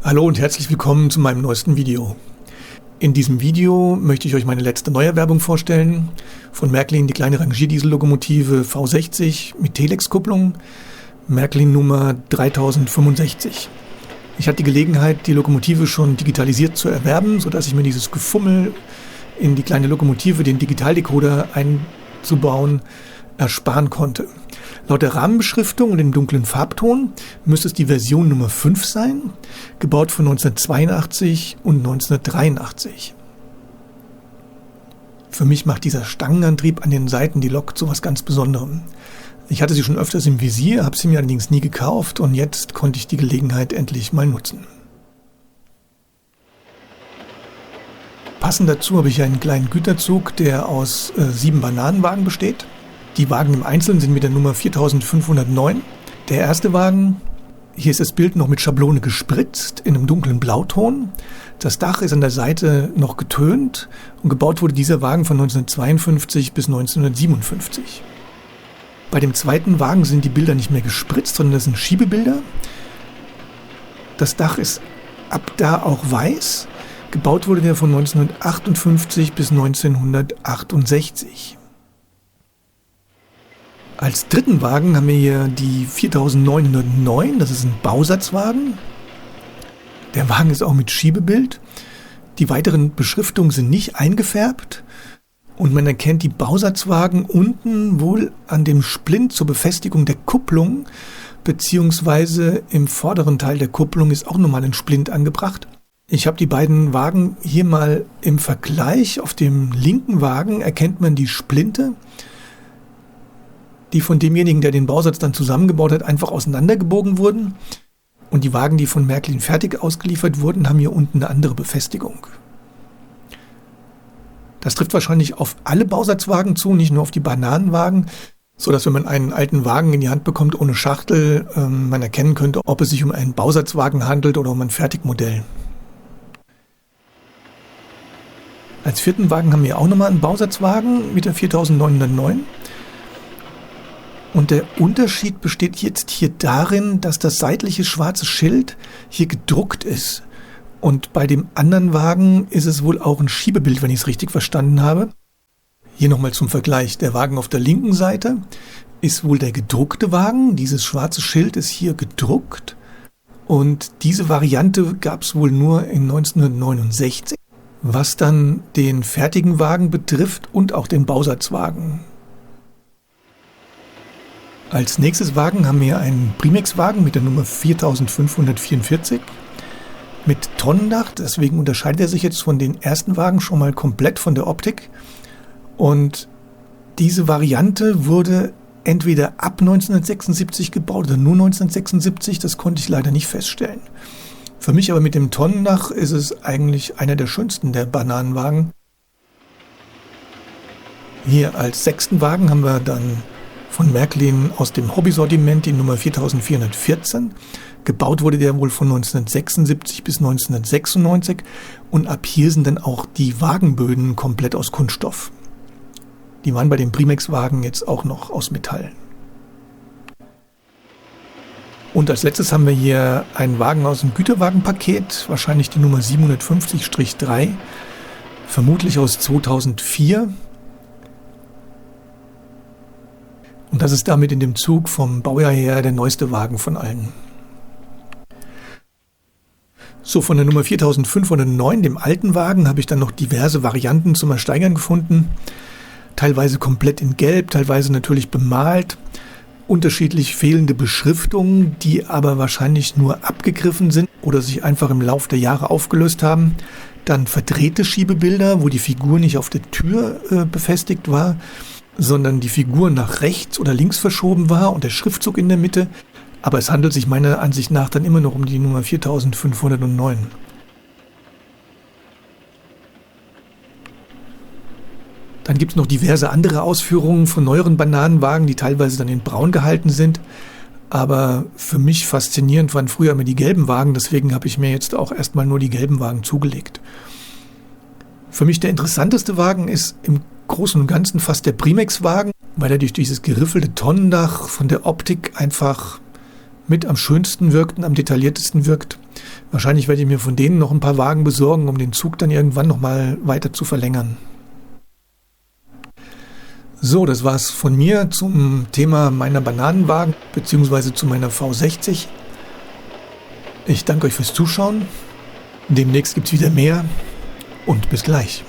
Hallo und herzlich willkommen zu meinem neuesten Video. In diesem Video möchte ich euch meine letzte Neuerwerbung vorstellen. Von Märklin die kleine Rangierdiesellokomotive V60 mit Telex-Kupplung, Märklin Nummer 3065. Ich hatte die Gelegenheit, die Lokomotive schon digitalisiert zu erwerben, sodass ich mir dieses Gefummel in die kleine Lokomotive, den Digitaldecoder einzubauen, ersparen konnte. Laut der Rahmenbeschriftung und dem dunklen Farbton müsste es die Version Nummer 5 sein, gebaut von 1982 und 1983. Für mich macht dieser Stangenantrieb an den Seiten die Lok zu was ganz Besonderem. Ich hatte sie schon öfters im Visier, habe sie mir allerdings nie gekauft und jetzt konnte ich die Gelegenheit endlich mal nutzen. Passend dazu habe ich einen kleinen Güterzug, der aus 7 Bananenwagen besteht. Die Wagen im Einzelnen sind mit der Nummer 4509. Der erste Wagen, hier ist das Bild noch mit Schablone gespritzt, in einem dunklen Blauton. Das Dach ist an der Seite noch getönt und gebaut wurde dieser Wagen von 1952 bis 1957. Bei dem zweiten Wagen sind die Bilder nicht mehr gespritzt, sondern das sind Schiebebilder. Das Dach ist ab da auch weiß. Gebaut wurde der von 1958 bis 1968. Als dritten Wagen haben wir hier die 4909, das ist ein Bausatzwagen. Der Wagen ist auch mit Schiebebild. Die weiteren Beschriftungen sind nicht eingefärbt und man erkennt die Bausatzwagen unten wohl an dem Splint zur Befestigung der Kupplung, beziehungsweise im vorderen Teil der Kupplung ist auch nochmal ein Splint angebracht. Ich habe die beiden Wagen hier mal im Vergleich. Auf dem linken Wagen erkennt man die Splinte, die von demjenigen, der den Bausatz dann zusammengebaut hat, einfach auseinandergebogen wurden. Und die Wagen, die von Märklin fertig ausgeliefert wurden, haben hier unten eine andere Befestigung. Das trifft wahrscheinlich auf alle Bausatzwagen zu, nicht nur auf die Bananenwagen, sodass, wenn man einen alten Wagen in die Hand bekommt ohne Schachtel, man erkennen könnte, ob es sich um einen Bausatzwagen handelt oder um ein Fertigmodell. Als vierten Wagen haben wir auch nochmal einen Bausatzwagen mit der 4909. Und der Unterschied besteht jetzt hier darin, dass das seitliche schwarze Schild hier gedruckt ist. Und bei dem anderen Wagen ist es wohl auch ein Schiebebild, wenn ich es richtig verstanden habe. Hier nochmal zum Vergleich. Der Wagen auf der linken Seite ist wohl der gedruckte Wagen. Dieses schwarze Schild ist hier gedruckt. Und diese Variante gab es wohl nur in 1969. Was dann den fertigen Wagen betrifft und auch den Bausatzwagen. Als nächstes Wagen haben wir einen Primex-Wagen mit der Nummer 4544 mit Tonnendach. Deswegen unterscheidet er sich jetzt von den ersten Wagen schon mal komplett von der Optik. Und diese Variante wurde entweder ab 1976 gebaut oder nur 1976. Das konnte ich leider nicht feststellen. Für mich aber mit dem Tonnendach ist es eigentlich einer der schönsten der Bananenwagen. Hier als sechsten Wagen haben wir dann von Märklin aus dem Hobbysortiment die Nummer 4414. Gebaut wurde der wohl von 1976 bis 1996 und ab hier sind dann auch die Wagenböden komplett aus Kunststoff. Die waren bei den Primex-Wagen jetzt auch noch aus Metall. Und als letztes haben wir hier einen Wagen aus dem Güterwagenpaket, wahrscheinlich die Nummer 750-3, vermutlich aus 2004. Und das ist damit in dem Zug vom Baujahr her der neueste Wagen von allen. So, von der Nummer 4509, dem alten Wagen, habe ich dann noch diverse Varianten zum Ersteigern gefunden. Teilweise komplett in Gelb, teilweise natürlich bemalt. Unterschiedlich fehlende Beschriftungen, die aber wahrscheinlich nur abgegriffen sind oder sich einfach im Laufe der Jahre aufgelöst haben. Dann verdrehte Schiebebilder, wo die Figur nicht auf der Tür befestigt war, sondern die Figur nach rechts oder links verschoben war und der Schriftzug in der Mitte. Aber es handelt sich meiner Ansicht nach dann immer noch um die Nummer 4509. Dann gibt es noch diverse andere Ausführungen von neueren Bananenwagen, die teilweise dann in Braun gehalten sind. Aber für mich faszinierend waren früher immer die gelben Wagen, deswegen habe ich mir jetzt auch erstmal nur die gelben Wagen zugelegt. Für mich der interessanteste Wagen ist im Großen und Ganzen fast der Primex-Wagen, weil er durch dieses geriffelte Tonnendach von der Optik einfach mit am schönsten wirkt und am detailliertesten wirkt. Wahrscheinlich werde ich mir von denen noch ein paar Wagen besorgen, um den Zug dann irgendwann nochmal weiter zu verlängern. So, das war's von mir zum Thema meiner Bananenwagen bzw. zu meiner V60. Ich danke euch fürs Zuschauen. Demnächst gibt's wieder mehr und bis gleich.